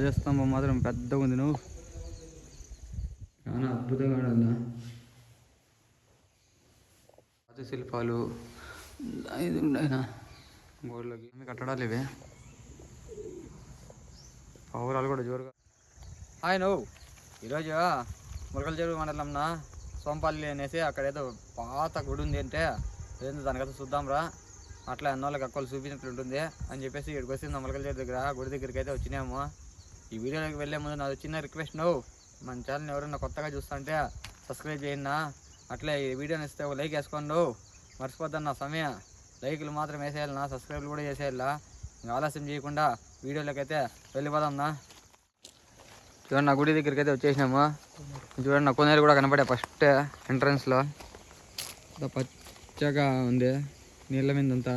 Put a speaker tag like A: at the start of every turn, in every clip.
A: ధ్వజస్తంభం మాత్రం పెద్దగా ఉంది. నువ్వు చాలా అద్భుతంగా ఉందన్న. రాతి శిల్పాలు ఇది ఉండయినా గోడలకి కట్టడాలు ఇవే. పావురాలు కూడా జోరుగా. హాయ్ నువ్వు ఈరోజు ములకల చెరువు మండలంన సోంపల్లి అనేసి అక్కడ ఏదో పాత గుడి ఉంది అంటే ఏందో దానికైతే చూద్దాం రా, అట్లా ఎన్నోళ్ళకి అక్కలు చూపించినట్లు ఉంటుంది అని చెప్పేసి ఇక్కడికి వస్తుంది ములకల చెరువు దగ్గర గుడి దగ్గరికి అయితే వచ్చినాము. ఈ వీడియోలోకి వెళ్ళే ముందు నాది చిన్న రిక్వెస్ట్, నువ్వు మన ఛానల్ ఎవరైనా కొత్తగా చూస్తుంటే సబ్స్క్రైబ్ చేయండి. అట్లే ఈ వీడియోని ఇస్తే ఒక లైక్ వేసుకోండి. నువ్వు మర్చిపోద్దన్న సమయం లైకులు మాత్రం వేసేయాలన్నా, సబ్స్క్రైబ్లు కూడా చేసేయాలా. ఇంకా ఆలస్యం చేయకుండా వీడియోలోకి అయితే వెళ్ళిపోదాంనా. చూడండి నా గుడి దగ్గరికి అయితే వచ్చేసినాము. చూడండి నా కొనేరు కూడా కనపడే ఫస్ట్ ఎంట్రన్స్లో పచ్చగా ఉంది నీళ్ళ మీద అంతా.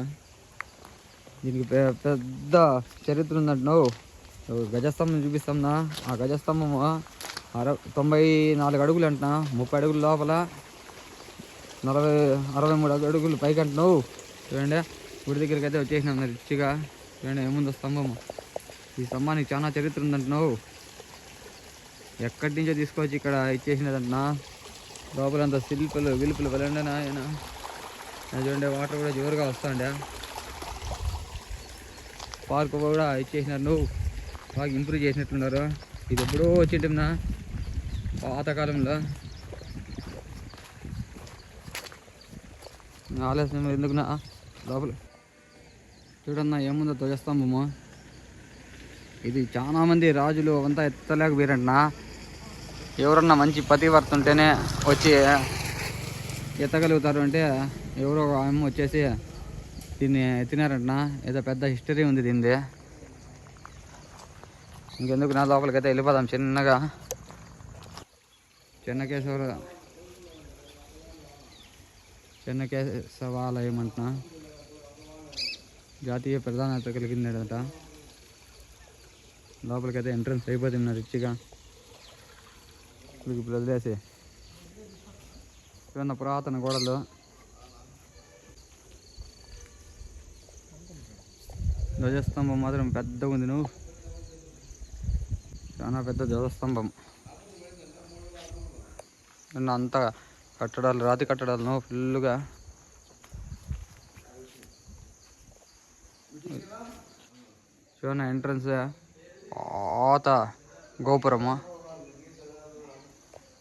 A: దీనికి పెద్ద చరిత్ర ఉందంట. నువ్వు గజస్తంభం చూపిస్తాంనా. ఆ గజస్తంభము 94 అడుగులు అంటున్నా, 30 అడుగుల లోపల 63 అడుగులు పైకి అంటున్నావు. చూడండి గుడి దగ్గరికి అయితే వచ్చేసినాం రిచ్గా. చూడండి ఏముందో స్తంభము. ఈ స్తంభానికి చాలా చరిత్ర ఉందంటున్నావు. ఎక్కడి నుంచో తీసుకొచ్చి ఇక్కడ ఇచ్చేసినదంటున్నా. లోపలంతా శిల్పులు విలుపులు వెళ్ళండి ఆయన. చూడండి వాటర్ కూడా జోరుగా వస్తుండే. పార్క్ కూడా ఇచ్చేసినారు. నువ్వు బాగా ఇంప్రూవ్ చేసినట్లున్నారు. ఇది ఎప్పుడో వచ్చింటున్నా పాతకాలంలో. ఆలస్యం ఎందుకున్నా లోపల చూడన్నా ఏముందో ధ్వజస్తంభము. ఇది చాలా మంది రాజులు అంతా ఎత్తలేకపోయారంటున్నా. ఎవరన్నా మంచి పతివర్త ఉంటేనే వచ్చి ఎత్తగలుగుతారు. అంటే ఎవరో అమ్మ వచ్చేసి దీన్ని ఎత్తినారంటున్నా. ఏదో పెద్ద హిస్టరీ ఉంది దీనిది. ఇంకెందుకు నా లోపలికైతే వెళ్ళిపోదాం చిన్నగా. చెన్నకేశవాలయం అంటున్నా. జాతీయ ప్రధానత కలిగిందట. లోపలికైతే ఎంట్రన్స్ అయిపోతుంది రిచ్గా. ఇప్పుడు వదిలేసి చూడండి పురాతన గోడలు. ధ్వజస్తంభం మాత్రం పెద్దగా ఉంది. నువ్వు చాలా పెద్ద ధ్వజస్తంభం. అంతా కట్టడాలు రాతి కట్టడాలు నువ్వు ఫుల్గా. చూడండి ఎంట్రన్స్ పాత గోపురము.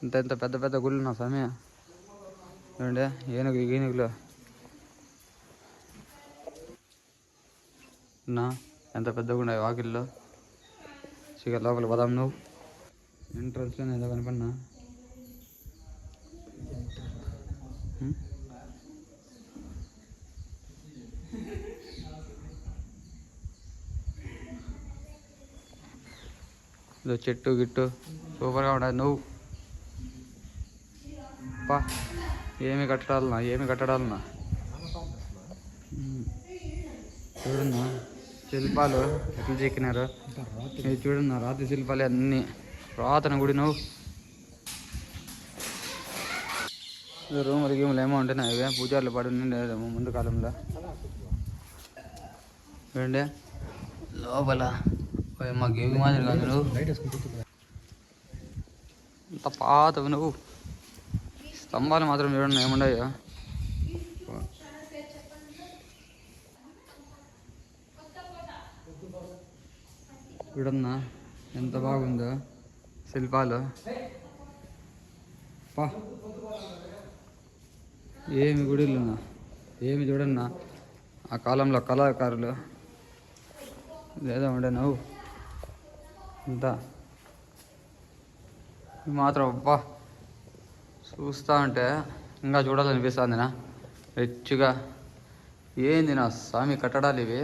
A: ఇంత ఇంత పెద్ద పెద్ద గుళ్ళు నా సమయం. చూడండి ఏనుగులు నా ఎంత పెద్దగా ఉన్నాయి వాకిల్లో. చికెన్ లోపల పదాం. నువ్వు ఎంట్రన్స్లో ఏదో కనపడినా. ఇదో చెట్టు గిట్టు సూపర్గా ఉండదు. నువ్వు పా ఏమి కట్టడాలన్నా చూడన్నా. శిల్పాలు ఎట్లా చెక్కినారు ఇది చూడన్నా. రాతి శిల్పాలు అన్నీ పురాతన గుడి. నువ్వు రూములు గీములు ఏమో ఉంటున్నాయి. ఇవే పూజార్లు పడి ఉండేదేమో ముందు కాలంలో. చూడండి లోపల మా గేవి మాదిరి కాదు. నువ్వు అంత పాతవి. నువ్వు స్తంభాలు మాత్రం చూడండి ఏముండయో. చూడన్నా ఎంత బాగుందో శిల్పాలు. పా ఏమి గుడిలున్నా ఏమి చూడన్నా. ఆ కాలంలో కళాకారులు లేదా ఉండే. నువ్వు అంతా మాత్రం అబ్బా చూస్తూ ఉంటే ఇంకా చూడాలనిపిస్తుంది నా రిచ్గా. ఏంది నా స్వామి కట్టడాలు ఇవి.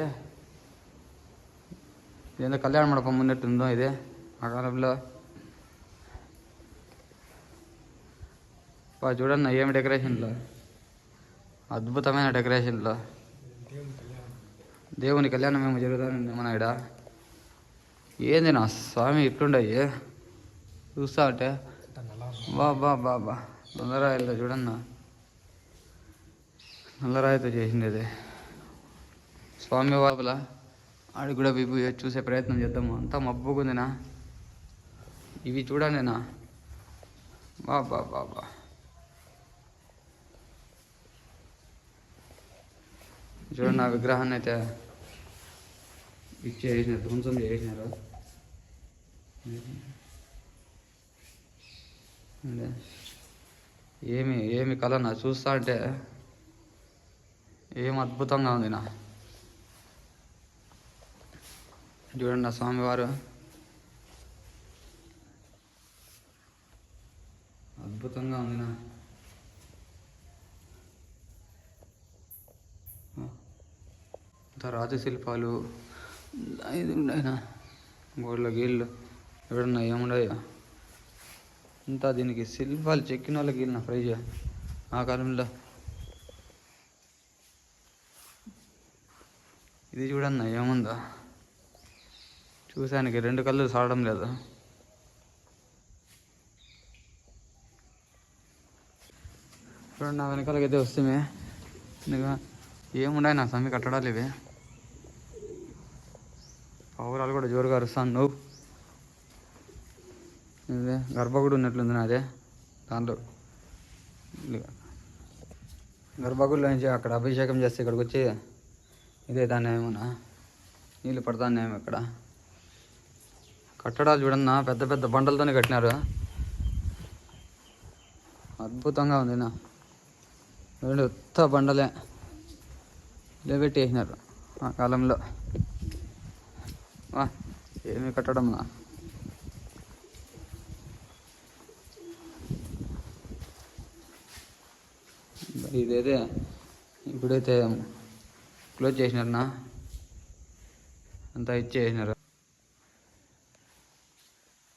A: ఏదో కళ్యాణ మండపం ఉన్నట్టుందో ఇది ఆ కాలంలో. చూడన్నా ఏమి డెకరేషన్లో, అద్భుతమైన డెకరేషన్లో. దేవుని కళ్యాణం ఏమో జరుగుతుంది మన ఇక్కడ. ఏంది నా స్వామి ఇట్లుండయి చూస్తా ఉంటే. బాబా నల్లరాయిలో చూడన్నా. నల్లరాయితో చేసింది ఇది. స్వామి బాబుల ఆడికి కూడా చూసే ప్రయత్నం చేద్దాము. అంతా మబ్బుకుందినా. ఇవి చూడండినా, బాబా బాబా, చూడండి నా విగ్రహాన్ని అయితే ఇచ్చేసినారు, ధ్వంసం చేసినారు. ఏమి ఏమి కళ నా, చూస్తా అంటే ఏం అద్భుతంగా ఉంది నా. చూడండి నా స్వామివారు అద్భుతంగా ఉంది నా. రాజశిల్పాలు ఇది ఉన్నాయినా, గోళ్ళ గీళ్ళు ఎవడన్నా ఏముండయా, ఇంత దీనికి శిల్పాలు చెక్కిన వాళ్ళకి గీళ్ళ ప్రైజ్ ఆ కాలంలో. ఇది చూడన్నా ఏముందా, చూసానికి 2 కళ్ళు సాడడం లేదు. చూడండి నా వెనకాలకైతే వస్తే ఏముండాయి నా స్వామి కట్టడాలు ఇవి. పావురాలు కూడా జోరుగా అరుస్తాను. నువ్వు ఇదే గర్భగుడి ఉన్నట్లుంది నాదే, దాంట్లో గర్భగుడిలో నుంచి అక్కడ అభిషేకం చేస్తే ఇక్కడికి వచ్చి ఇదే దాన్ని ఏమన్నా నీళ్ళు పడతానేమో. ఇక్కడ కట్టడాలు చూడన్నా పెద్ద పెద్ద బండలతోనే కట్టినారు, అద్భుతంగా ఉంది నా. ఉత్త బండలే లేబెట్టి వేసినారు ఆ కాలంలో. ఏమి కట్టడం నా. ఇదైతే ఇప్పుడైతే క్లోజ్ చేసినారన్నా, అంతా ఇచ్చేసినారు.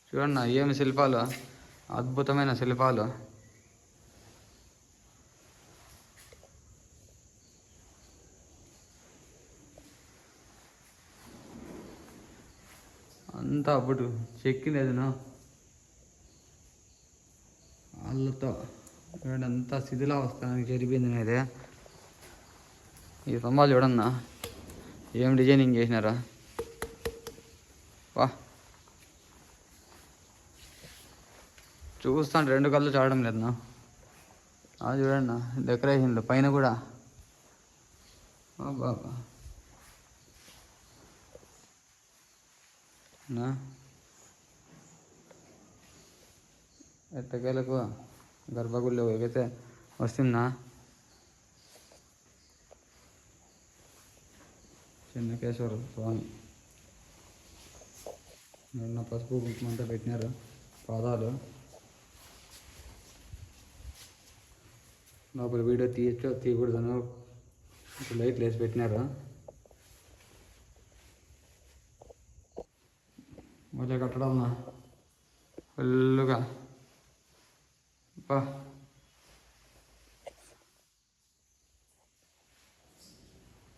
A: చూడన్నా ఏమి శిల్పాలు, అద్భుతమైన శిల్పాలు. అంతా అప్పుడు చెక్కిలేదును వాళ్ళతో. చూడండి అంతా శిథిలావస్థానికి జరిపింది అనేది. ఈ స్తంభాలు చూడన్నా ఏం డిజైనింగ్ చేసినారా, వా. చూస్తాను 2 కళ్ళు చాడడం లేదన్నా. అది చూడన్నా డెకరేషన్లు పైన కూడా, బాబా నా. ఎట్టకేలకు గర్భగుడిలో ఎగైతే వస్తుందా. చెన్నకేశ్వర స్వామి నిన్న పసుపు కుంకుమంతా పెట్టినారు. పాదాలు లోపల వీడియో తీయచ్చో తీయకూడదను లైట్లు వేసి పెట్టినారు. మళ్ళీ కట్టడాలన్నా ఫుల్లుగా,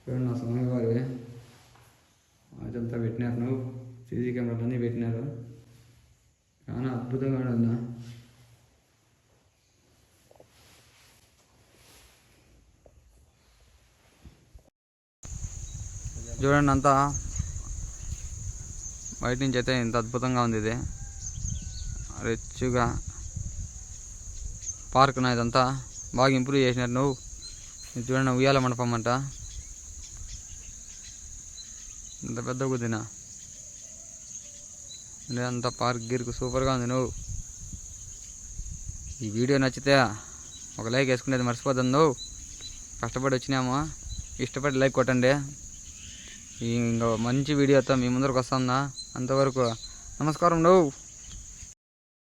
A: చూడండి నా స్వామివారి అదంతా పెట్టినారు. నువ్వు సీసీ కెమెరాలు అన్నీ పెట్టినారు, చాలా అద్భుతంగా ఉండన్నా. చూడండి అంతా బయట నుంచి అయితే ఇంత అద్భుతంగా ఉంది. ఇది రిచ్గా పార్క్ నా, ఇదంతా బాగా ఇంప్రూవ్ చేసినారు. నువ్వు ఇది చూడండి ఉయ్యాల మండపం అంట, ఇంత పెద్ద కుదినా అంతా పార్క్ గిరికి సూపర్గా ఉంది. నువ్వు ఈ వీడియో నచ్చితే ఒక లైక్ వేసుకునేది మర్చిపోతుంది. నువ్వు కష్టపడి వచ్చినామో ఇష్టపడి లైక్ కొట్టండి. ఇంకా మంచి వీడియోతో మీ ముందరకు వస్తుందా. అంతవరకు నమస్కారం. నువ్వు